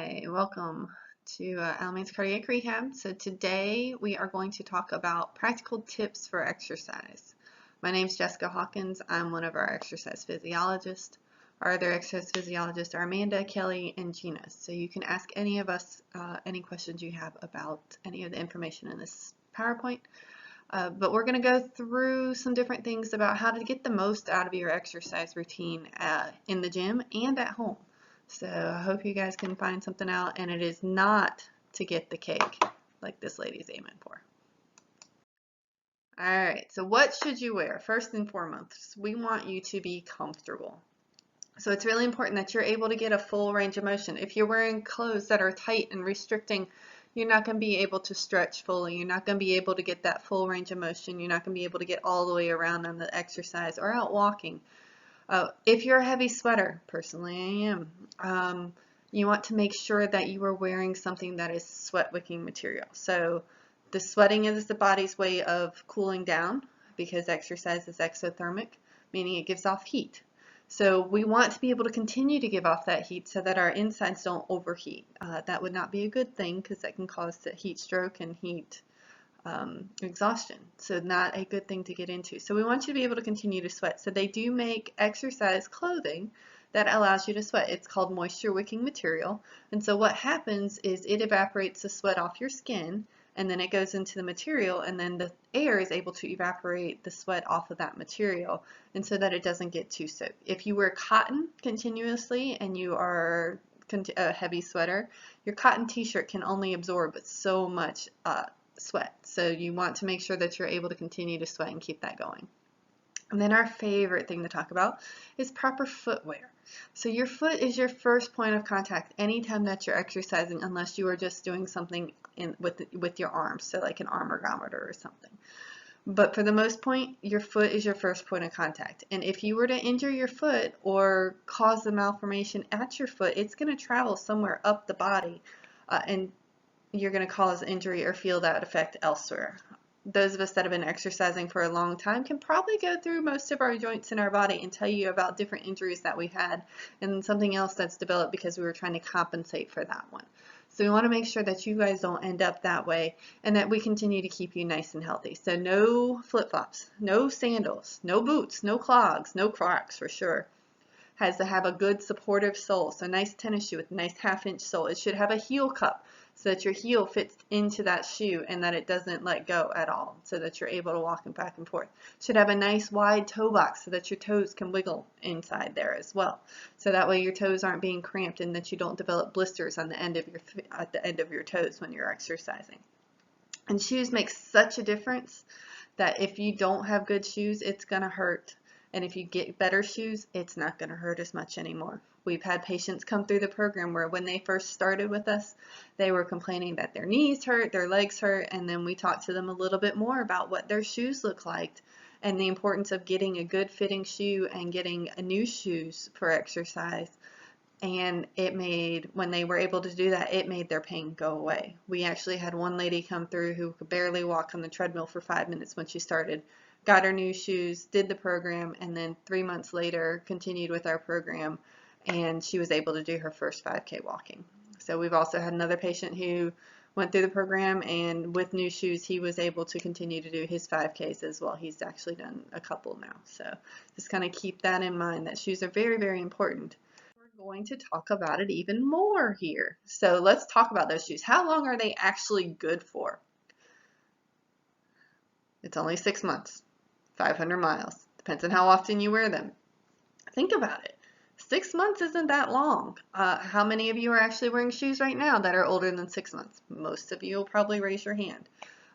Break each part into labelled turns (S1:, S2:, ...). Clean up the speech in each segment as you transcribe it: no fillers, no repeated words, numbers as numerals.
S1: Hi, welcome to Alamance Cardiac Rehab. So today we are going to talk about practical tips for exercise. My name is Jessica Hawkins. I'm one of our exercise physiologists. Our other exercise physiologists are Amanda, Kelly, and Gina. So you can ask any of us any questions you have about any of the information in this PowerPoint. But we're going to go through some different things about how to get the most out of your exercise routine in the gym and at home. So I hope you guys can find something out, and it is not to get the cake like this lady's aiming for. Alright, so what should you wear? First and foremost, we want you to be comfortable. So it's really important that you're able to get a full range of motion. If you're wearing clothes that are tight and restricting, you're not going to be able to stretch fully. You're not going to be able to get that full range of motion. You're not going to be able to get all the way around on the exercise or out walking. If you're a heavy sweater, personally I am, you want to make sure that you are wearing something that is sweat wicking material. So the sweating is the body's way of cooling down because exercise is exothermic, meaning it gives off heat. So we want to be able to continue to give off that heat so that our insides don't overheat. That would not be a good thing because that can cause the heat stroke and heat exhaustion. So not a good thing to get into. So we want you to be able to continue to sweat. So they do make exercise clothing that allows you to sweat. It's called moisture wicking material. And so what happens is it evaporates the sweat off your skin, and then it goes into the material, and then the air is able to evaporate the sweat off of that material, and so that it doesn't get too soaked. If you wear cotton continuously and you are a heavy sweater, your cotton t-shirt can only absorb so much sweat. So you want to make sure that you're able to continue to sweat and keep that going. And then our favorite thing to talk about is proper footwear. So your foot is your first point of contact anytime that you're exercising, unless you are just doing something with your arms, so like an arm ergometer or something. But for the most part, your foot is your first point of contact. And if you were to injure your foot or cause the malformation at your foot, it's going to travel somewhere up the body and you're going to cause injury or feel that effect elsewhere. Those of us that have been exercising for a long time can probably go through most of our joints in our body and tell you about different injuries that we've had and something else that's developed because we were trying to compensate for that one. So we want to make sure that you guys don't end up that way and that we continue to keep you nice and healthy. So no flip-flops, no sandals, no boots, no clogs, no Crocs for sure. Has to have a good supportive sole. So a nice tennis shoe with a nice half-inch sole. It should have a heel cup so that your heel fits into that shoe and that it doesn't let go at all, so that you're able to walk back and forth. It should have a nice wide toe box so that your toes can wiggle inside there as well. So that way your toes aren't being cramped and that you don't develop blisters on the end of your toes when you're exercising. And shoes make such a difference that if you don't have good shoes, it's going to hurt. And if you get better shoes, it's not going to hurt as much anymore. We've had patients come through the program where when they first started with us, they were complaining that their knees hurt, their legs hurt, and then we talked to them a little bit more about what their shoes look like and the importance of getting a good fitting shoe and getting new shoes for exercise. And it made, when they were able to do that, it made their pain go away. We actually had one lady come through who could barely walk on the treadmill for 5 minutes when she started, got her new shoes, did the program, and then 3 months later continued with our program, and she was able to do her first 5K walking. So we've also had another patient who went through the program, and with new shoes he was able to continue to do his 5Ks as well. He's actually done a couple now. So just kind of keep that in mind, that shoes are very, very important. We're going to talk about it even more here. So let's talk about those shoes. How long are they actually good for? It's only 6 months, 500 miles. Depends on how often you wear them. Think about it. 6 months isn't that long. How many of you are actually wearing shoes right now that are older than 6 months? Most of you will probably raise your hand.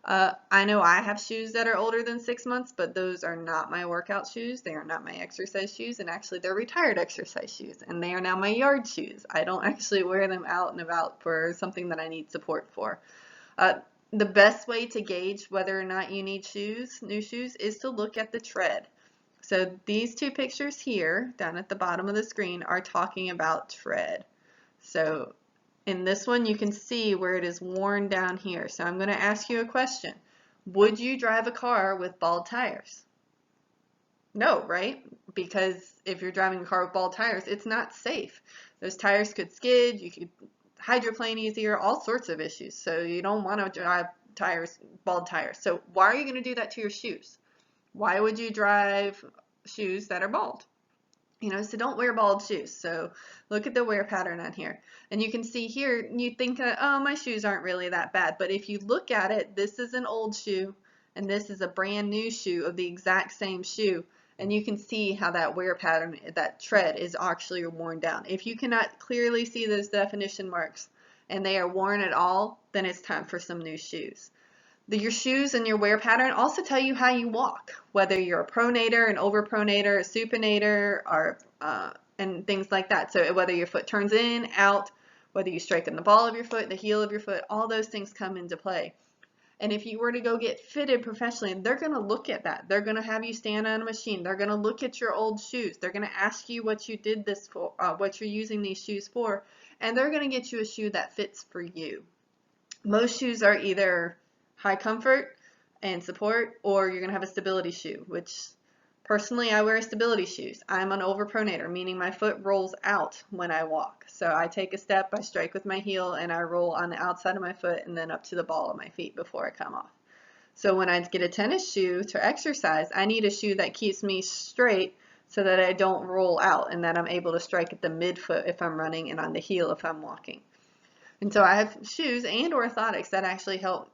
S1: I know I have shoes that are older than 6 months, but those are not my workout shoes. They are not my exercise shoes, and actually they're retired exercise shoes, and they are now my yard shoes. I don't actually wear them out and about for something that I need support for. The best way to gauge whether or not you need shoes, new shoes, is to look at the tread. So these two pictures here, down at the bottom of the screen, are talking about tread. So in this one, you can see where it is worn down here. So I'm going to ask you a question. Would you drive a car with bald tires? No, right? Because if you're driving a car with bald tires, it's not safe. Those tires could skid, you could hydroplane easier, all sorts of issues. So you don't want to drive bald tires. So why are you going to do that to your shoes? Why would you drive shoes that are bald? So don't wear bald shoes. So look at the wear pattern on here. And you can see here, you think, oh, my shoes aren't really that bad. But if you look at it, this is an old shoe, and this is a brand new shoe of the exact same shoe. And you can see how that wear pattern, that tread is actually worn down. If you cannot clearly see those definition marks and they are worn at all, then it's time for some new shoes. Your shoes and your wear pattern also tell you how you walk, whether you're a pronator, an overpronator, a supinator, or and things like that. So whether your foot turns in, out, whether you straighten the ball of your foot, the heel of your foot, all those things come into play. And if you were to go get fitted professionally, they're going to look at that. They're going to have you stand on a machine. They're going to look at your old shoes. They're going to ask you what you did this for, what you're using these shoes for, and they're going to get you a shoe that fits for you. Most shoes are either high comfort and support, or you're going to have a stability shoe, which personally I wear stability shoes. I'm an overpronator, meaning my foot rolls out when I walk. So I take a step, I strike with my heel, and I roll on the outside of my foot and then up to the ball of my feet before I come off. So when I get a tennis shoe to exercise, I need a shoe that keeps me straight so that I don't roll out and that I'm able to strike at the midfoot if I'm running and on the heel if I'm walking. And so I have shoes and orthotics that actually help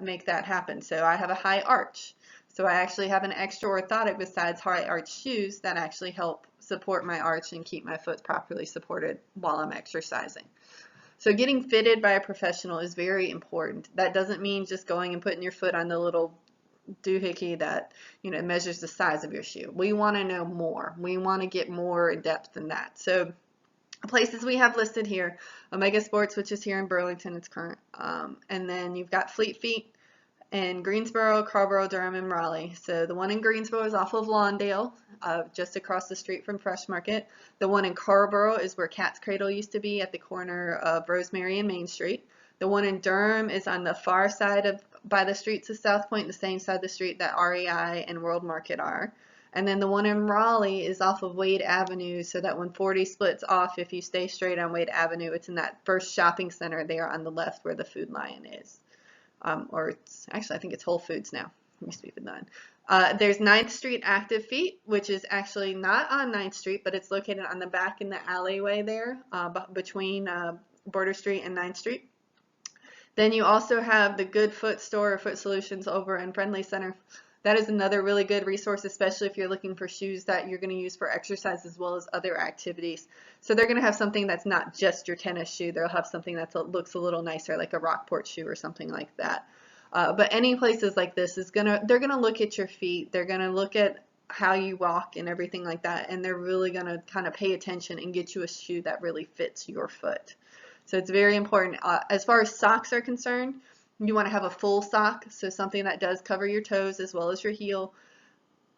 S1: make that happen. So I have a high arch. So I actually have an extra orthotic besides high arch shoes that actually help support my arch and keep my foot properly supported while I'm exercising. So getting fitted by a professional is very important. That doesn't mean just going and putting your foot on the little doohickey that measures the size of your shoe. We want to know more. We want to get more in depth than that. So places we have listed here: Omega Sports, which is here in Burlington, it's current, and then you've got Fleet Feet in Greensboro, Carrboro, Durham, and Raleigh. So the one in Greensboro is off of Lawndale, just across the street from Fresh Market. The one in Carrboro is where Cat's Cradle used to be, at the corner of Rosemary and Main Street. The one in Durham is on the far side by the streets of South Point, the same side of the street that REI and World Market are. And then the one in Raleigh is off of Wade Avenue, so that when 40 splits off, if you stay straight on Wade Avenue, it's in that first shopping center there on the left where the Food Lion is. Or it's actually, I think it's Whole Foods now. It used to be Food Lion. There's 9th Street Active Feet, which is actually not on 9th Street, but it's located on the back in the alleyway there between Border Street and 9th Street. Then you also have the Good Foot store, or Foot Solutions, over in Friendly Center. That is another really good resource, especially if you're looking for shoes that you're going to use for exercise as well as other activities. So they're going to have something that's not just your tennis shoe. They'll have something that looks a little nicer, like a Rockport shoe or something like that. But any places like this they're going to look at your feet. They're going to look at how you walk and everything like that, and they're really going to kind of pay attention and get you a shoe that really fits your foot. So it's very important. As far as socks are concerned, you want to have a full sock, so something that does cover your toes as well as your heel.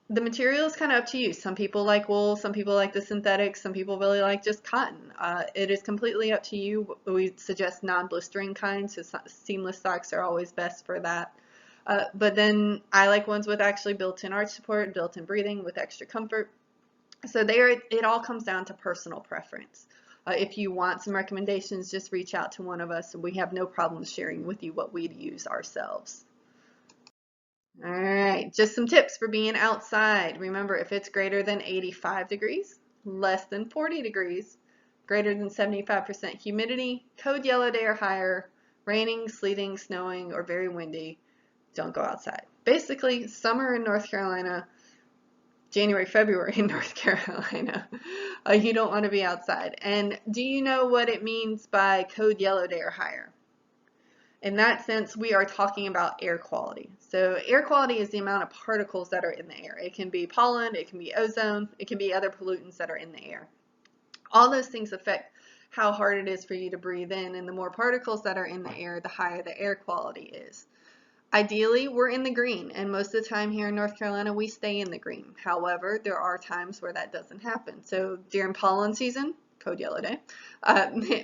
S1: The material is kind of up to you. Some people like wool, some people like the synthetics, some people really like just cotton. It is completely up to you. We suggest non-blistering kinds, so seamless socks are always best for that. But then I like ones with actually built-in arch support, built-in breathing with extra comfort. So it all comes down to personal preference. If you want some recommendations, just reach out to one of us, and we have no problem sharing with you what we'd use ourselves. All right, just some tips for being outside. Remember, if it's greater than 85 degrees, less than 40 degrees, greater than 75% humidity, code yellow day or higher, raining, sleeting, snowing, or very windy, don't go outside. Basically, summer in North Carolina, January, February in North Carolina, you don't want to be outside. And do you know what it means by code yellow day or higher? In that sense, we are talking about air quality. So air quality is the amount of particles that are in the air. It can be pollen, it can be ozone, it can be other pollutants that are in the air. All those things affect how hard it is for you to breathe in, and the more particles that are in the air, the higher the air quality is. Ideally, we're in the green, and most of the time here in North Carolina, we stay in the green. However, there are times where that doesn't happen. So during pollen season, code yellow day,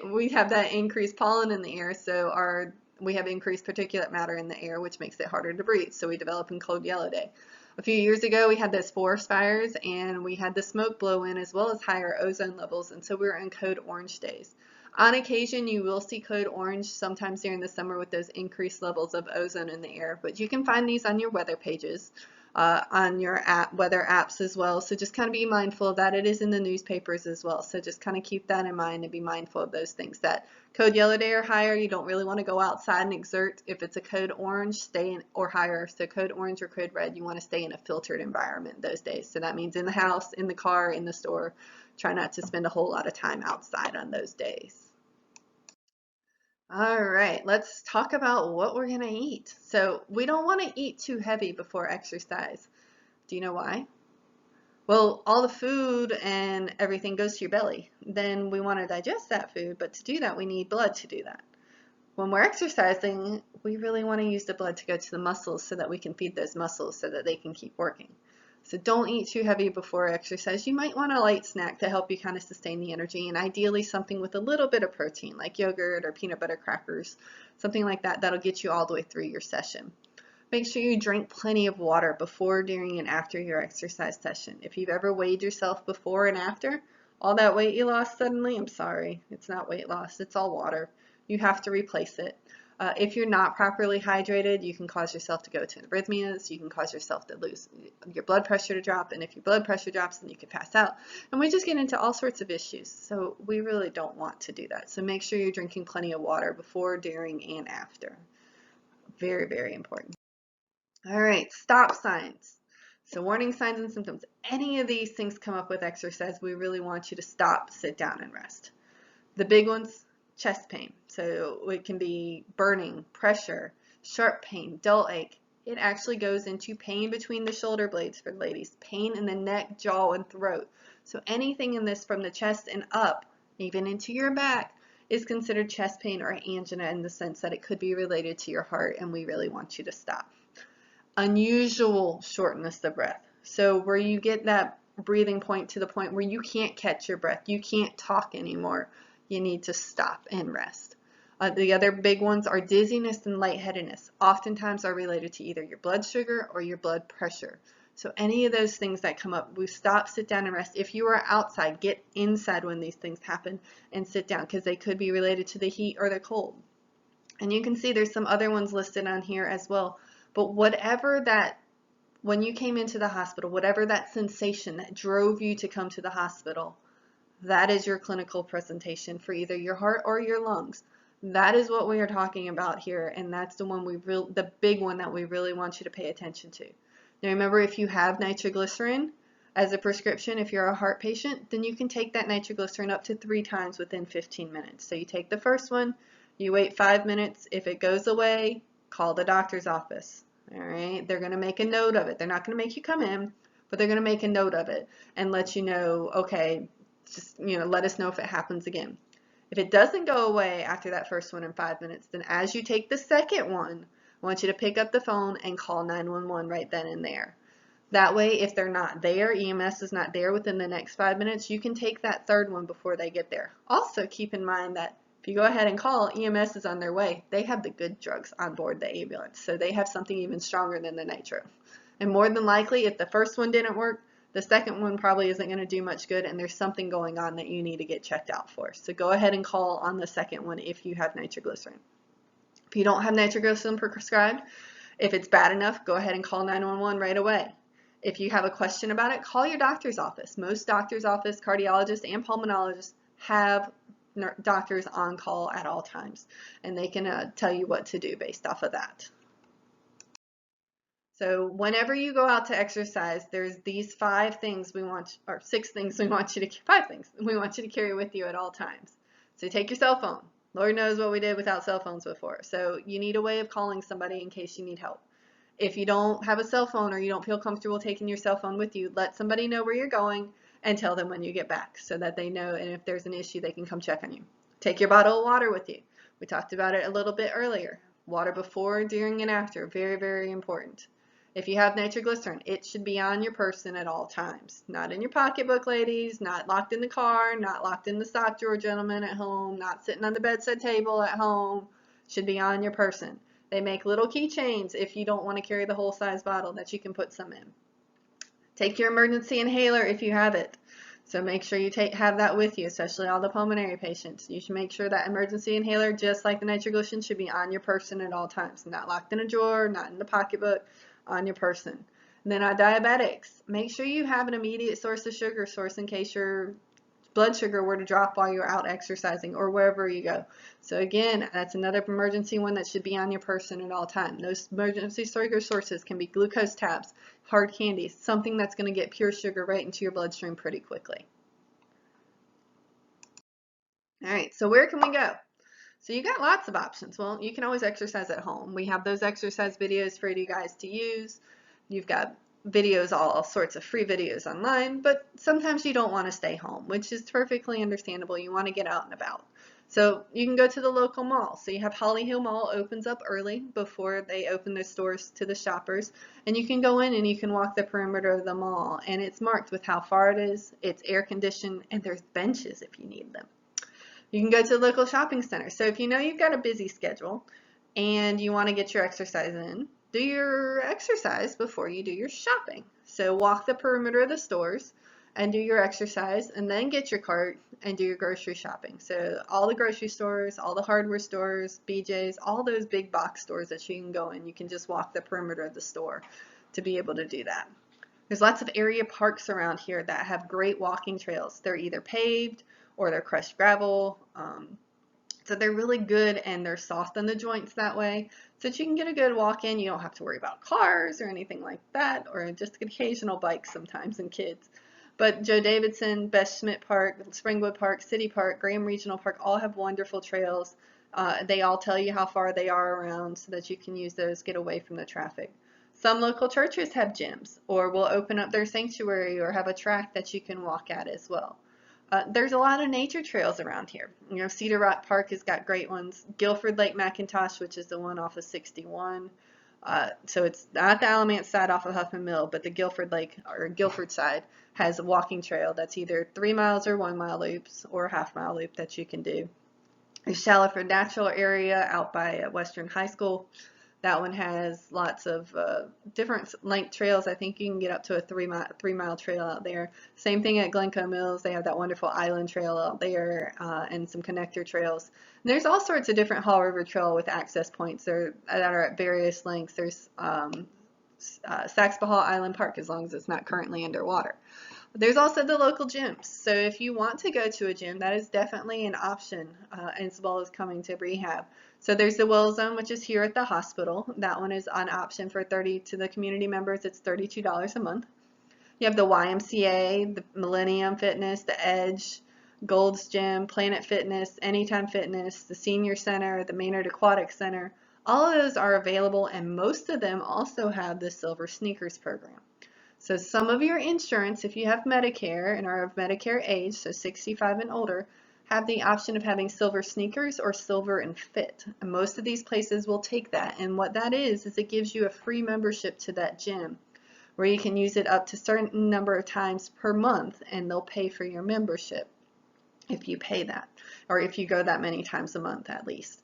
S1: we have that increased pollen in the air, so we have increased particulate matter in the air, which makes it harder to breathe. So we develop in code yellow day. A few years ago, we had those forest fires, and we had the smoke blow in as well as higher ozone levels, and so we were in code orange days. On occasion, you will see code orange sometimes during the summer with those increased levels of ozone in the air, but you can find these on your weather pages, on your weather apps as well. So just kind of be mindful of that. It is in the newspapers as well. So just kind of keep that in mind and be mindful of those things. That code yellow day or higher, you don't really want to go outside and exert. If it's a code orange, stay in, or higher, so code orange or code red, you want to stay in a filtered environment those days. So that means in the house, in the car, in the store. Try not to spend a whole lot of time outside on those days. All right, let's talk about what we're going to eat. So we don't want to eat too heavy before exercise. Do you know why? Well, all the food and everything goes to your belly. Then we want to digest that food, but to do that, we need blood to do that. When we're exercising, we really want to use the blood to go to the muscles so that we can feed those muscles so that they can keep working. So don't eat too heavy before exercise. You might want a light snack to help you kind of sustain the energy, and ideally something with a little bit of protein like yogurt or peanut butter crackers, something like that that'll get you all the way through your session. Make sure you drink plenty of water before, during, and after your exercise session. If you've ever weighed yourself before and after, all that weight you lost suddenly, I'm sorry, it's not weight loss, it's all water. You have to replace it. If you're not properly hydrated, you can cause yourself to go to arrhythmias, you can cause yourself to lose your blood pressure to drop, and if your blood pressure drops, then you could pass out. And we just get into all sorts of issues, so we really don't want to do that. So make sure you're drinking plenty of water before, during, and after. Very, very important. All right, stop signs. So warning signs and symptoms. Any of these things come up with exercise, we really want you to stop, sit down, and rest. The big ones, chest pain. So it can be burning, pressure, sharp pain, dull ache. It actually goes into pain between the shoulder blades for ladies, pain in the neck, jaw, and throat. So anything in this from the chest and up, even into your back, is considered chest pain or angina in the sense that it could be related to your heart, and we really want you to stop. Unusual shortness of breath. So where you get that breathing point to the point where you can't catch your breath, you can't talk anymore, you need to stop and rest. The other big ones are dizziness and lightheadedness. Oftentimes are related to either your blood sugar or your blood pressure. So any of those things that come up, we stop, sit down, and rest. If you are outside, get inside when these things happen and sit down, because they could be related to the heat or the cold. And you can see there's some other ones listed on here as well. But whatever that, when you came into the hospital, whatever that sensation that drove you to come to the hospital, that is your clinical presentation for either your heart or your lungs. That is what we are talking about here, and that's the one the big one that we really want you to pay attention to. Now remember, if you have nitroglycerin as a prescription, if you're a heart patient, then you can take that nitroglycerin up to 3 times within 15 minutes. So you take the first one, you wait 5 minutes. If it goes away, call the doctor's office. All right, they're going to make a note of it. They're not going to make you come in, but they're going to make a note of it and let you know, okay, just, let us know if it happens again. If it doesn't go away after that first one in 5 minutes, then as you take the second one, I want you to pick up the phone and call 911 right then and there. That way, if they're not there, EMS is not there within the next 5 minutes, you can take that third one before they get there. Also, keep in mind that if you go ahead and call, EMS is on their way. They have the good drugs on board the ambulance, so they have something even stronger than the nitro. And more than likely, if the first one didn't work, the second one probably isn't going to do much good, and there's something going on that you need to get checked out for. So go ahead and call on the second one if you have nitroglycerin. If you don't have nitroglycerin prescribed, if it's bad enough, go ahead and call 911 right away. If you have a question about it, call your doctor's office. Most doctor's office, cardiologists, and pulmonologists have doctors on call at all times, and they can tell you what to do based off of that. So whenever you go out to exercise, there's these 5 things we want, or 6 things we want you to, 5 things we want you to carry with you at all times. So take your cell phone. Lord knows what we did without cell phones before. So you need a way of calling somebody in case you need help. If you don't have a cell phone or you don't feel comfortable taking your cell phone with you, let somebody know where you're going and tell them when you get back so that they know, and if there's an issue, they can come check on you. Take your bottle of water with you. We talked about it a little bit earlier. Water before, during, and after. Very, very important. If you have nitroglycerin, it should be on your person at all times. Not in your pocketbook, ladies, not locked in the car, not locked in the sock drawer, gentlemen, at home, not sitting on the bedside table at home. Should be on your person. They make little keychains if you don't want to carry the whole size bottle that you can put some in. Take your emergency inhaler if you have it. So make sure you have that with you, especially all the pulmonary patients. You should make sure that emergency inhaler, just like the nitroglycerin, should be on your person at all times, not locked in a drawer, not in the pocketbook, on your person. And then diabetics, make sure you have an immediate source of sugar source in case your blood sugar were to drop while you're out exercising or wherever you go. So again, that's another emergency one that should be on your person at all times. Those emergency sugar sources can be glucose tabs, hard candies, something that's going to get pure sugar right into your bloodstream pretty quickly. All right, so where can we go? So you got lots of options. Well, you can always exercise at home. We have those exercise videos for you guys to use. You've got videos, all sorts of free videos online, but sometimes you don't want to stay home, which is perfectly understandable. You want to get out and about. So you can go to the local mall. So you have Holly Hill Mall opens up early before they open their stores to the shoppers, and you can go in and you can walk the perimeter of the mall, and it's marked with how far it is, it's air conditioned, and there's benches if you need them. You can go to the local shopping center. So if you know you've got a busy schedule and you want to get your exercise in, do your exercise before you do your shopping. So walk the perimeter of the stores and do your exercise, and then get your cart and do your grocery shopping. So all the grocery stores, all the hardware stores, BJ's, all those big box stores that you can go in, you can just walk the perimeter of the store to be able to do that. There's lots of area parks around here that have great walking trails. They're either paved or they're crushed gravel. So they're really good, and they're soft on the joints that way, so that you can get a good walk in. You don't have to worry about cars or anything like that, or just occasional bikes sometimes and kids. But Joe Davidson, Bess Schmidt Park, Springwood Park, City Park, Graham Regional Park all have wonderful trails. They all tell you how far they are around so that you can use those, get away from the traffic. Some local churches have gyms or will open up their sanctuary or have a track that you can walk at as well. There's a lot of nature trails around here. You know, Cedar Rock Park has got great ones. Guilford Lake McIntosh, which is the one off of 61. So it's not the Alamance side off of Huffman Mill, but the Guilford Lake or Guilford side has a walking trail that's either 3 miles or 1 mile loops or a half-mile loop that you can do. There's Shallowford Natural Area out by Western High School. That one has lots of different length trails. I think you can get up to a 3 mile trail out there. Same thing at Glencoe Mills. They have that wonderful island trail out there and some connector trails. And there's all sorts of different Haw River Trail with access points that are at various lengths. There's Saxbahaw Island Park, as long as it's not currently underwater. There's also the local gyms. So if you want to go to a gym, that is definitely an option, as well as coming to rehab. So there's the Well Zone, which is here at the hospital. That one is an option for to the community members. It's $32 a month. You have the YMCA, the Millennium Fitness, the Edge, Gold's Gym, Planet Fitness, Anytime Fitness, the Senior Center, the Maynard Aquatic Center. All of those are available, and most of them also have the Silver Sneakers program. So some of your insurance, if you have Medicare and are of Medicare age, so 65 and older, have the option of having Silver Sneakers or Silver and Fit. And most of these places will take that. And what that is it gives you a free membership to that gym where you can use it up to a certain number of times per month, and they'll pay for your membership if you pay that, or if you go that many times a month at least.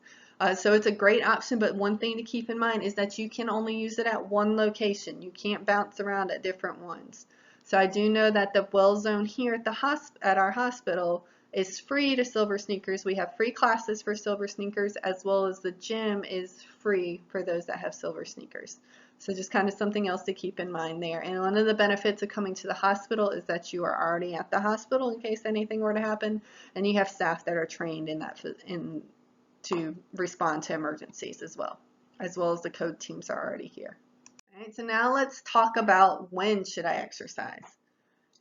S1: So it's a great option, but one thing to keep in mind is that you can only use it at one location. You can't bounce around at different ones. So I do know that the Well Zone here at our hospital is free to Silver Sneakers. We have free classes for Silver Sneakers, as well as the gym is free for those that have Silver Sneakers. So just kind of something else to keep in mind there. And one of the benefits of coming to the hospital is that you are already at the hospital in case anything were to happen, and you have staff that are trained to respond to emergencies as well as the code teams are already here. All right, so now let's talk about when should I exercise.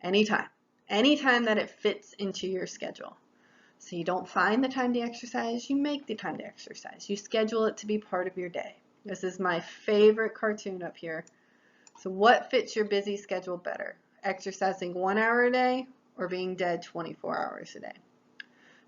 S1: Anytime that it fits into your schedule. So you don't find the time to exercise, you make the time to exercise. You schedule it to be part of your day. This is my favorite cartoon up here. So what fits your busy schedule better? Exercising 1 hour a day or being dead 24 hours a day?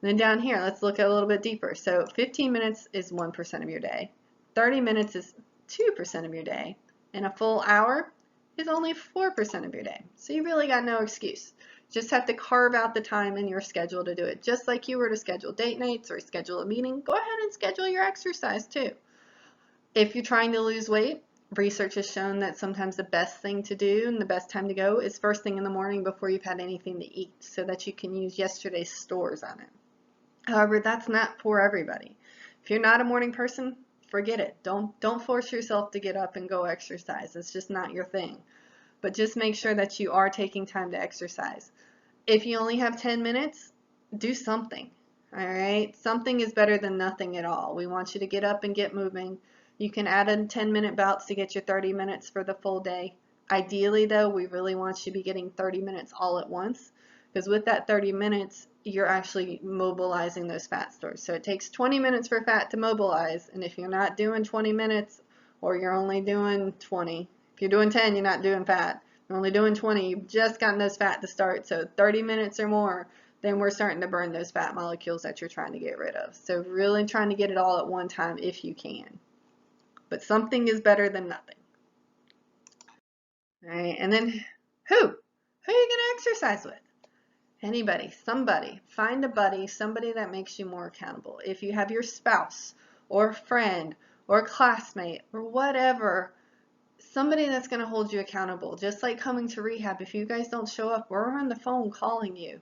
S1: And then down here, let's look a little bit deeper. So 15 minutes is 1% of your day. 30 minutes is 2% of your day. And a full hour is only 4% of your day. So you really got no excuse. Just have to carve out the time in your schedule to do it. Just like you were to schedule date nights or schedule a meeting, go ahead and schedule your exercise too. If you're trying to lose weight, Research has shown that sometimes the best thing to do and the best time to go is first thing in the morning before you've had anything to eat, so that you can use yesterday's stores on it. However, that's not for everybody. If you're not a morning person, forget it. Don't force yourself to get up and go exercise. It's just not your thing. But just make sure that you are taking time to exercise. If you only have 10 minutes, do something. All right? Something is better than nothing at all. We want you to get up and get moving. You can add in 10-minute bouts to get your 30 minutes for the full day. Ideally, though, we really want you to be getting 30 minutes all at once, because with that 30 minutes, you're actually mobilizing those fat stores. So it takes 20 minutes for fat to mobilize, and if you're not doing 20 minutes, or you're only doing 20, if you're doing 10, you're not doing fat. You're only doing 20, you've just gotten those fat to start. So 30 minutes or more, then we're starting to burn those fat molecules that you're trying to get rid of. So really trying to get it all at one time if you can. But something is better than nothing. All right, and then who? Who are you going to exercise with? Anybody, somebody. Find a buddy, somebody that makes you more accountable. If you have your spouse or friend or classmate or whatever, somebody that's going to hold you accountable. Just like coming to rehab, if you guys don't show up, we're on the phone calling you.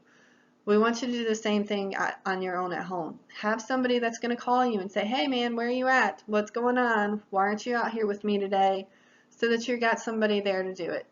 S1: We want you to do the same thing on your own at home. Have somebody that's going to call you and say, hey man, where are you at? What's going on? Why aren't you out here with me today? So that you've got somebody there to do it.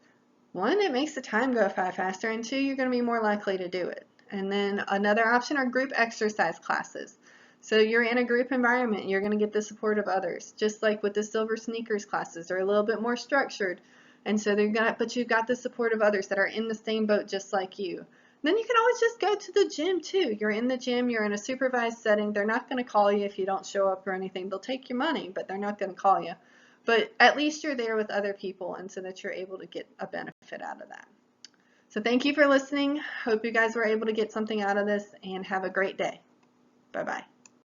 S1: One, it makes the time go faster, and two, you're going to be more likely to do it. And then another option are group exercise classes. So you're in a group environment, you're going to get the support of others. Just like with the Silver Sneakers classes, they're a little bit more structured. And so but you've got the support of others that are in the same boat just like you. Then you can always just go to the gym too. You're in the gym, you're in a supervised setting. They're not going to call you if you don't show up or anything. They'll take your money, but they're not going to call you. But at least you're there with other people, and so that you're able to get a benefit out of that. So thank you for listening. Hope you guys were able to get something out of this, and have a great day. Bye-bye.